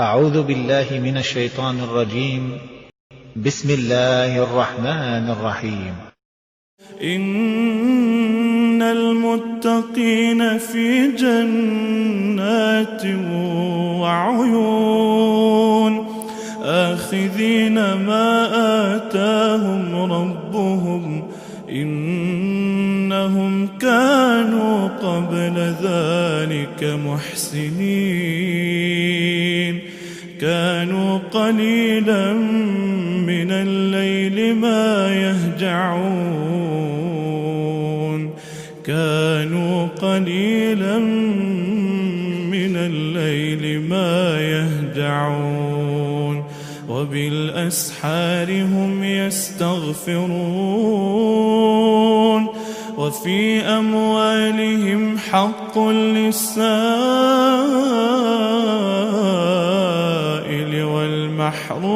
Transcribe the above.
أعوذ بالله من الشيطان الرجيم. بسم الله الرحمن الرحيم. إن المتقين في جنات وعيون آخذين ما آتاهم ربهم إنهم كانوا قبل ذلك محسنين كانوا قليلا من الليل ما يهجعون كانوا قليلا من الليل ما يهجعون وبالأسحار هم يستغفرون وفي أموالهم حق للسائل والمحروم